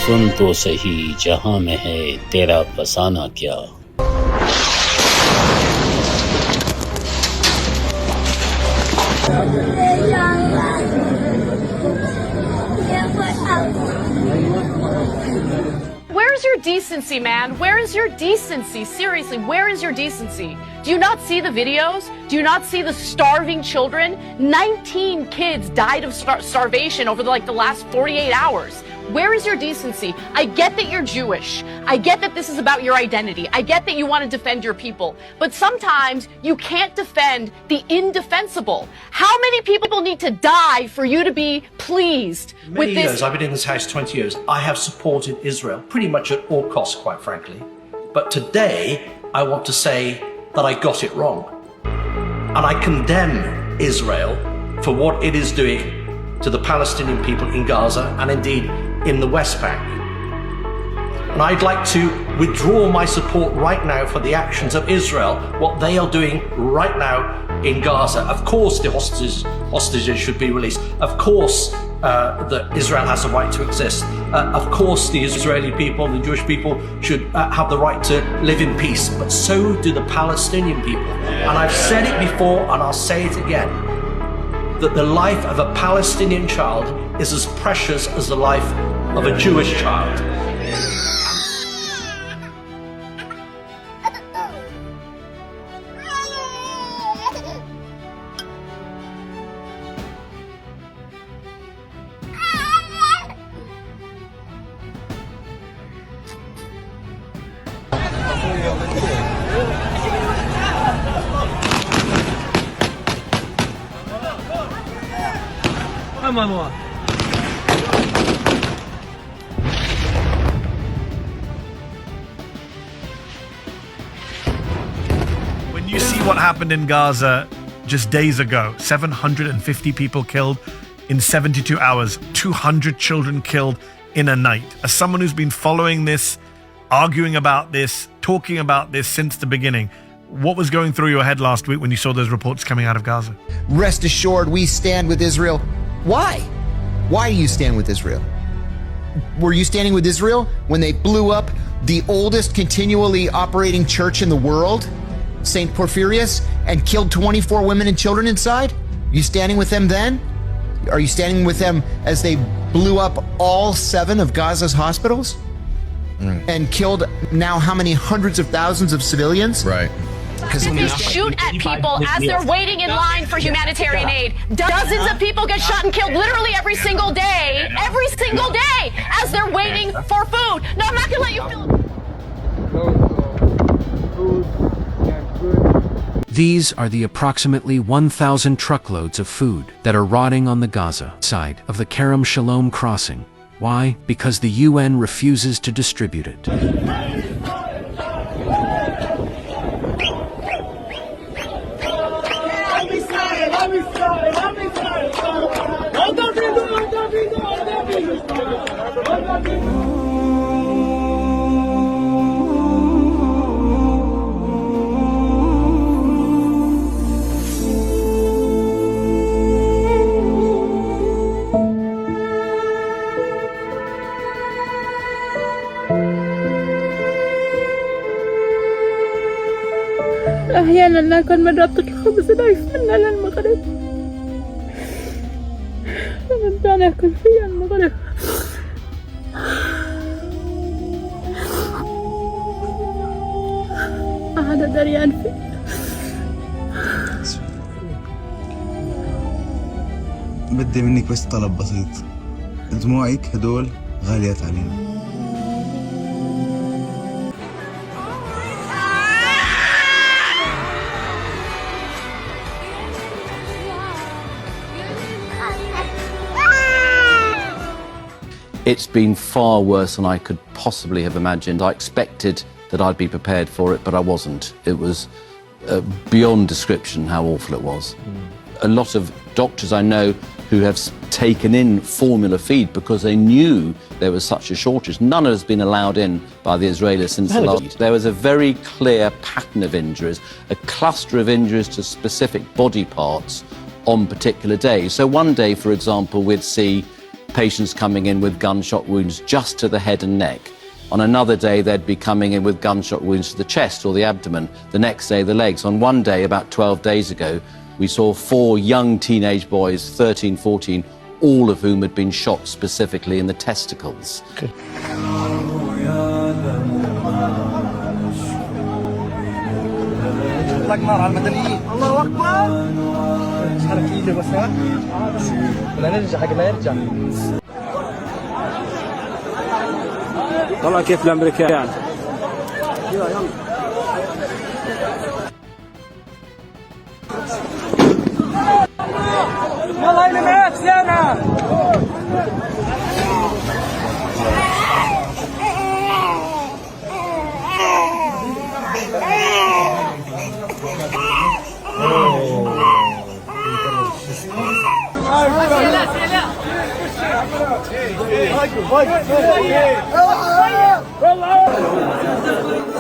सुन तो सही जहां में है तेरा फसाना क्या। Where's your decency, man? Where is your decency? Seriously, where is your decency? Do you not see the videos? Do you not see the starving children? 19 kids died of starvation over the last 48 hours. Where is your decency? I get that you're Jewish. I get that this is about your identity. I get that you want to defend your people. But sometimes you can't defend the indefensible. How many people need to die for you to be pleased with this? Years, I've been in this house 20 years. I have supported Israel pretty much at all costs, quite frankly. But today, I want to say that I got it wrong. And I condemn Israel for what it is doing to the Palestinian people in Gaza and indeed in the West Bank. And I'd like to withdraw my support right now for the actions of Israel, what they are doing right now in Gaza. Of course the hostages should be released. Of course that Israel has a right to exist. Of course the Israeli people, the Jewish people should have the right to live in peace. But so do the Palestinian people. And I've said it before and I'll say it again, that the life of a Palestinian child is as precious as the life of a Jewish child. When you see what happened in Gaza just days ago, 750 people killed in 72 hours, 200 children killed in a night. As someone who's been following this, arguing about this, talking about this since the beginning, what was going through your head last week when you saw those reports coming out of Gaza? Rest assured, we stand with Israel. Why? Why do you stand with Israel? Were you standing with Israel when they blew up the oldest continually operating church in the world, St. Porphyrius, and killed 24 women and children inside? You standing with them then? Are you standing with them as they blew up all 7 of Gaza's hospitals? And killed now how many hundreds of thousands of civilians? Right. Because you shoot at people as they're waiting in line for humanitarian aid. Dozens of people get shot and killed literally every single day, as they're waiting for food. No, I'm not going to let you fill. These are the approximately 1,000 truckloads of food that are rotting on the Gaza side of the Kerem Shalom crossing. Why? Because the UN refuses to distribute it. أحيانا لا كان من ربطة الخبز لا يفنى للمغرب فمن ناكل في المغرب هذا دريان فيه بدي منك بس طلب بسيط، دموعك هدول غاليات علينا. It's been far worse than I could possibly have imagined. I expected that I'd be prepared for it, but I wasn't. It was beyond description how awful it was. A lot of doctors I know who have taken in formula feed because they knew there was such a shortage. None has been allowed in by the Israelis since the last. There was a very clear pattern of injuries, a cluster of injuries to specific body parts on particular days. So one day, for example, we'd see patients coming in with gunshot wounds just to the head and neck. On another day, they'd be coming in with gunshot wounds to the chest or the abdomen. The next day, the legs. On one day, about 12 days ago, we saw 4 young teenage boys, 13, 14, all of whom had been shot specifically in the testicles. Okay. طلع كيف الامريكان يلا يلا اللي معاك سامع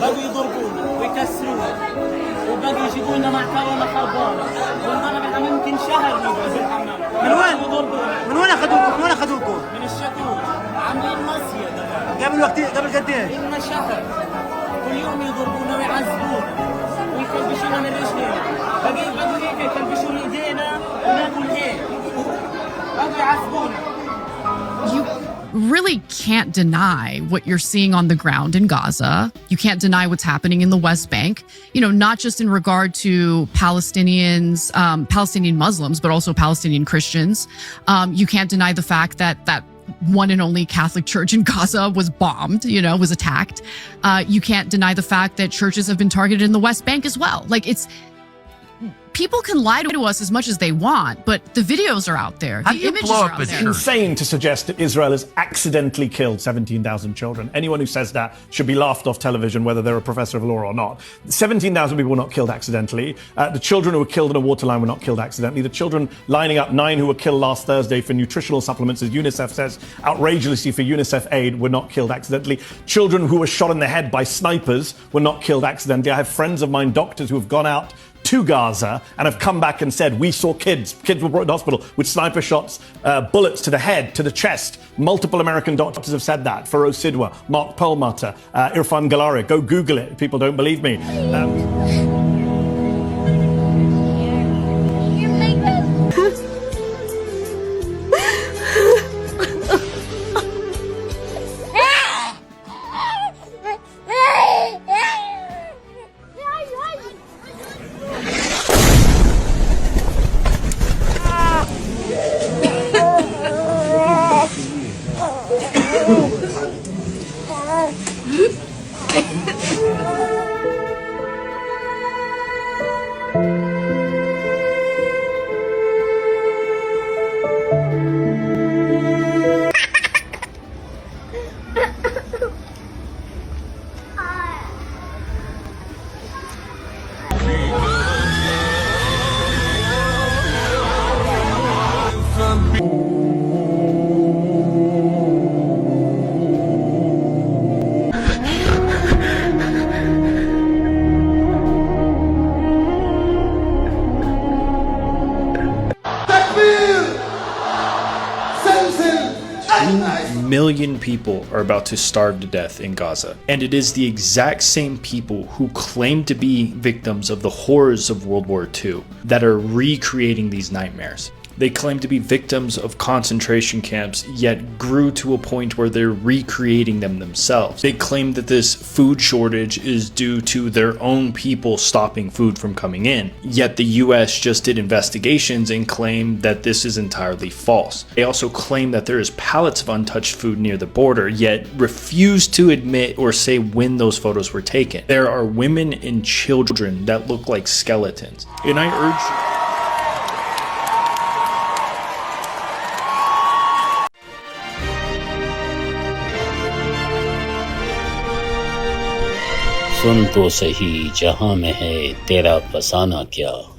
بقوا يضربونا ويكسرونا وبقوا يجيبوا لنا معكرونه خربانه والمنطقه ممكن شهر نقعد بالحمام. من وين؟ من وين اخذوكم؟ من وين اخذوكم؟ من الشكور عاملين مصيد قبل وقت قبل قد ايه؟ لنا شهر كل يوم يضربونا ويعذبونا ويكلبشونا من رجلينا بقوا هيك يكلبشون ايدينا وناكل هيك بقوا يعذبونا. You really can't deny what you're seeing on the ground in Gaza. You can't deny what's happening in the West Bank, you know, not just in regard to Palestinians, Palestinian Muslims, but also Palestinian Christians. You can't deny the fact that that one and only Catholic church in Gaza was bombed, you know, was attacked. You can't deny the fact that churches have been targeted in the West Bank as well. Like, it's, people can lie to us as much as they want, but the videos are out there. The images are out there. It's insane to suggest that Israel has accidentally killed 17,000 children. Anyone who says that should be laughed off television, whether they're a professor of law or not. 17,000 people were not killed accidentally. The children who were killed in a waterline were not killed accidentally. The children lining up, 9 who were killed last Thursday for nutritional supplements, as UNICEF says, outrageously for UNICEF aid, were not killed accidentally. Children who were shot in the head by snipers were not killed accidentally. I have friends of mine, doctors, who have gone out to Gaza and have come back and said, we saw kids were brought to hospital with sniper shots, bullets to the head, to the chest. Multiple American doctors have said that. Feroz Sidwa, Mark Perlmutter, Irfan Galari. Go Google it if people don't believe me. Million people are about to starve to death in Gaza, and it is the exact same people who claim to be victims of the horrors of World War II that are recreating these nightmares. They claim to be victims of concentration camps, yet grew to a point where they're recreating them themselves. They claim that this food shortage is due to their own people stopping food from coming in, yet the US just did investigations and claimed that this is entirely false. They also claim that there is pallets of untouched food near the border, yet refuse to admit or say when those photos were taken. There are women and children that look like skeletons, and I urge you. सुन तो सही जहां में है तेरा फसाना क्या।